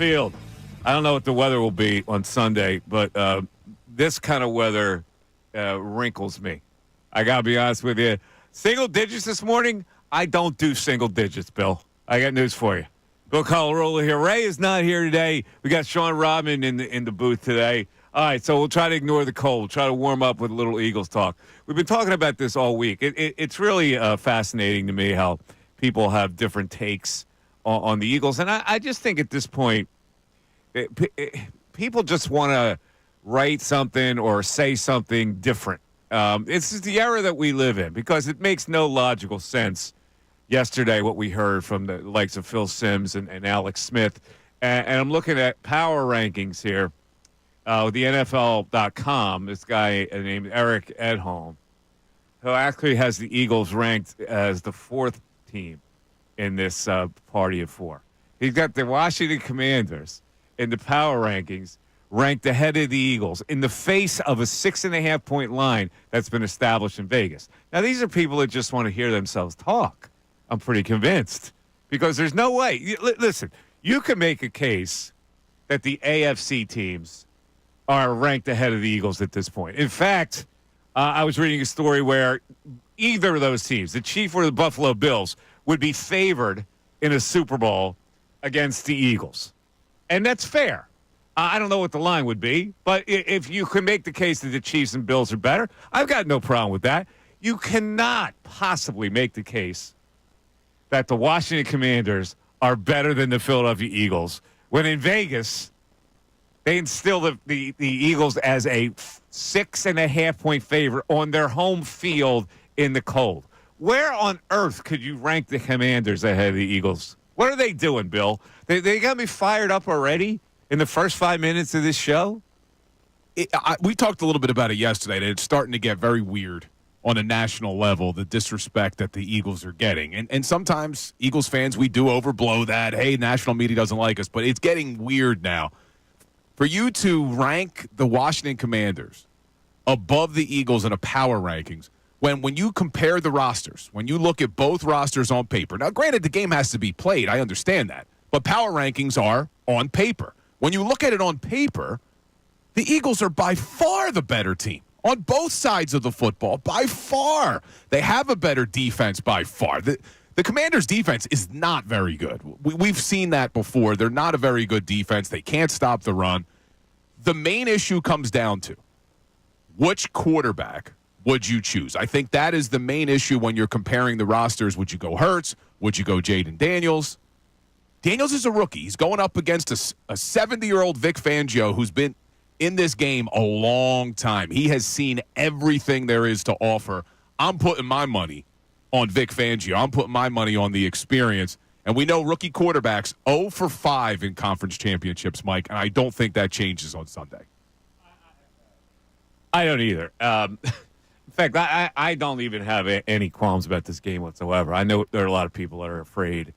Field. I don't know what the weather will be on Sunday, but this kind of weather wrinkles me. I got to be honest with you. Single digits this morning, I don't do single digits, Bill. I got news for you. Bill Colarola here. Ray is not here today. We got Sean Rodman in the booth today. All right, so we'll try to ignore the cold. We'll try to warm up with a little Eagles talk. We've been talking about this all week. It's really fascinating to me how people have different takes on the Eagles. And I just think at this point, people just want to write something or say something different. It's just the era that we live in because it makes no logical sense yesterday what we heard from the likes of Phil Simms and Alex Smith. And I'm looking at power rankings here. The NFL.com, this guy named Eric Edholm, who actually has the Eagles ranked as the fourth team in this party of four. He's got the Washington Commanders in the power rankings ranked ahead of the Eagles in the face of a 6.5-point line that's been established in Vegas. Now, these are people that just want to hear themselves talk. I'm pretty convinced because there's no way. Listen, you can make a case that the AFC teams are ranked ahead of the Eagles at this point. In fact, I was reading a story where either of those teams, the Chiefs or the Buffalo Bills, would be favored in a Super Bowl against the Eagles. And that's fair. I don't know what the line would be, but if you can make the case that the Chiefs and Bills are better, I've got no problem with that. You cannot possibly make the case that the Washington Commanders are better than the Philadelphia Eagles when in Vegas they instill the Eagles as a 6.5-point favorite on their home field in the cold. Where on earth could you rank the Commanders ahead of the Eagles? What are they doing, Bill? They got me fired up already in the first 5 minutes of this show? We talked a little bit about it yesterday, that it's starting to get very weird on a national level, the disrespect that the Eagles are getting. And sometimes Eagles fans, we do overblow that. Hey, national media doesn't like us, but it's getting weird now. For you to rank the Washington Commanders above the Eagles in a power rankings, when you compare the rosters, when you look at both rosters on paper, now granted the game has to be played, I understand that, but power rankings are on paper. When you look at it on paper, the Eagles are by far the better team on both sides of the football, by far. They have a better defense by far. The Commanders' defense is not very good. We've seen that before. They're not a very good defense. They can't stop the run. The main issue comes down to which quarterback would you choose? I think that is the main issue when you're comparing the rosters. Would you go Hertz? Would you go Jayden Daniels? Daniels is a rookie. He's going up against a 70-year-old Vic Fangio who's been in this game a long time. He has seen everything there is to offer. I'm putting my money on Vic Fangio. I'm putting my money on the experience. And we know rookie quarterbacks 0 for 5 in conference championships, Mike, and I don't think that changes on Sunday. I don't either. In fact, I don't even have any qualms about this game whatsoever. I know there are a lot of people that are afraid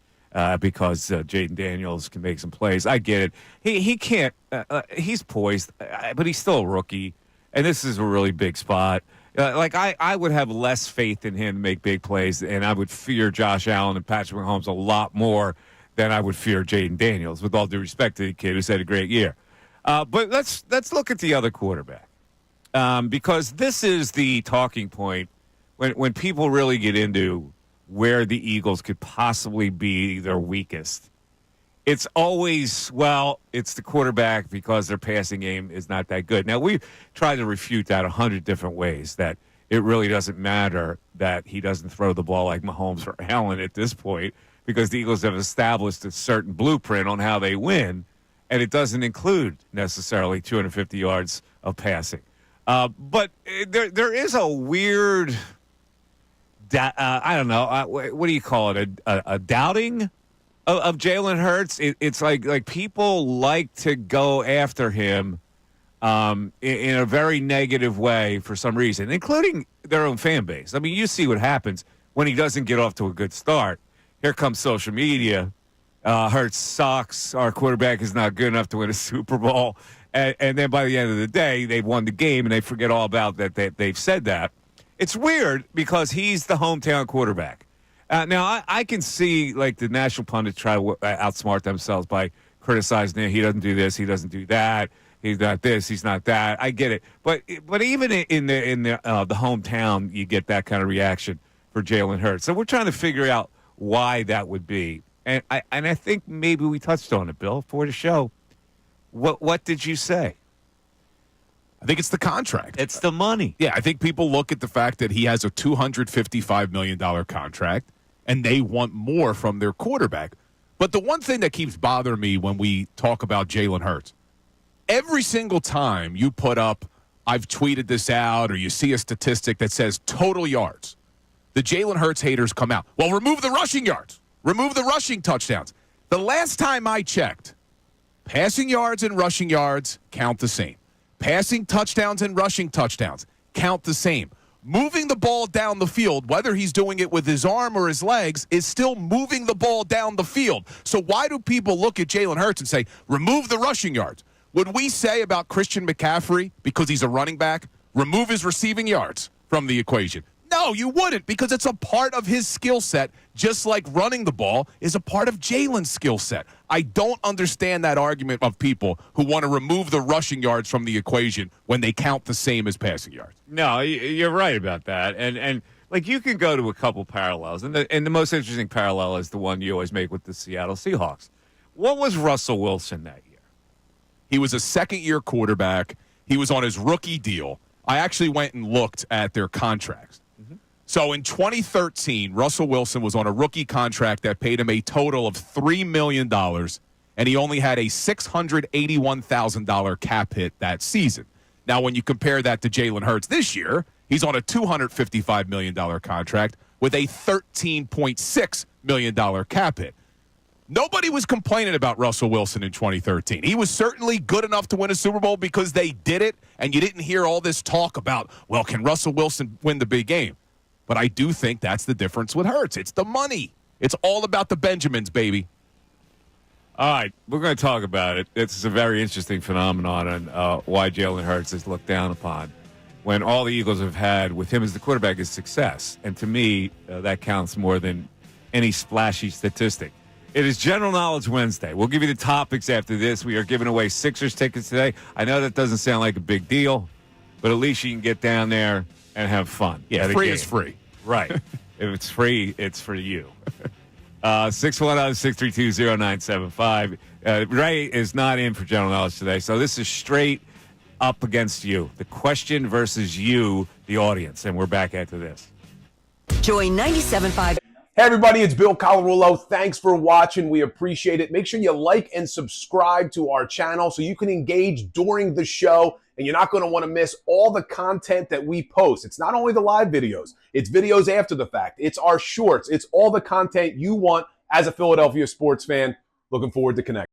because Jayden Daniels can make some plays. I get it. He can't. He's poised, but he's still a rookie, and this is a really big spot. I would have less faith in him to make big plays, and I would fear Josh Allen and Patrick Mahomes a lot more than I would fear Jayden Daniels, with all due respect to the kid who's had a great year. But let's look at the other quarterback. Because this is the talking point when people really get into where the Eagles could possibly be their weakest. It's always, it's the quarterback because their passing game is not that good. Now, we've tried to refute that 100 different ways, that it really doesn't matter that he doesn't throw the ball like Mahomes or Allen at this point, because the Eagles have established a certain blueprint on how they win, and it doesn't include necessarily 250 yards of passing. But there is a weird, I don't know, what do you call it, a doubting of Jaylen Herz. It's like people like to go after him in a very negative way for some reason, including their own fan base. I mean, you see what happens when he doesn't get off to a good start. Here comes social media. Hertz sucks. Our quarterback is not good enough to win a Super Bowl. And then by the end of the day, they've won the game, and they forget all about that. They've said that. It's weird because he's the hometown quarterback. Now, I can see, like, the national pundits try to outsmart themselves by criticizing him. He doesn't do this. He doesn't do that. He's not this. He's not that. I get it. But even in the hometown, you get that kind of reaction for Jaylen Herz. So we're trying to figure out why that would be. And I think maybe we touched on it, Bill, for the show. What did you say? I think it's the contract. It's the money. Yeah, I think people look at the fact that he has a $255 million contract, and they want more from their quarterback. But the one thing that keeps bothering me when we talk about Jaylen Herz, every single time you put up, I've tweeted this out, or you see a statistic that says total yards, the Jaylen Herz haters come out. Well, remove the rushing yards. Remove the rushing touchdowns. The last time I checked, passing yards and rushing yards count the same. Passing touchdowns and rushing touchdowns count the same. Moving the ball down the field, whether he's doing it with his arm or his legs, is still moving the ball down the field. So why do people look at Jaylen Herz and say, remove the rushing yards? Would we say about Christian McCaffrey, because he's a running back, remove his receiving yards from the equation? No, you wouldn't, because it's a part of his skill set, just like running the ball is a part of Jaylen's skill set. I don't understand that argument of people who want to remove the rushing yards from the equation when they count the same as passing yards. No, you're right about that. And like, you can go to a couple parallels. And the most interesting parallel is the one you always make with the Seattle Seahawks. What was Russell Wilson that year? He was a second-year quarterback. He was on his rookie deal. I actually went and looked at their contracts. So in 2013, Russell Wilson was on a rookie contract that paid him a total of $3 million, and he only had a $681,000 cap hit that season. Now, when you compare that to Jaylen Herz this year, he's on a $255 million contract with a $13.6 million cap hit. Nobody was complaining about Russell Wilson in 2013. He was certainly good enough to win a Super Bowl because they did it, and you didn't hear all this talk about, well, can Russell Wilson win the big game? But I do think that's the difference with Hertz. It's the money. It's all about the Benjamins, baby. All right, we're going to talk about it. It's a very interesting phenomenon and why Jaylen Herz is looked down upon when all the Eagles have had with him as the quarterback is success. And to me, that counts more than any splashy statistic. It is General Knowledge Wednesday. We'll give you the topics after this. We are giving away Sixers tickets today. I know that doesn't sound like a big deal, but at least you can get down there and have fun. Yeah, free is free. Right. If it's free, it's for you. 610-632-0975. Ray is not in for General Knowledge today, so this is straight up against you. The question versus you, the audience, and we're back after this. Join 97.5. Hey everybody, it's Bill Colarulo. Thanks for watching. We appreciate it. Make sure you like and subscribe to our channel so you can engage during the show, and you're not going to want to miss all the content that we post. It's not only the live videos, it's videos after the fact. It's our shorts. It's all the content you want as a Philadelphia sports fan. Looking forward to connecting.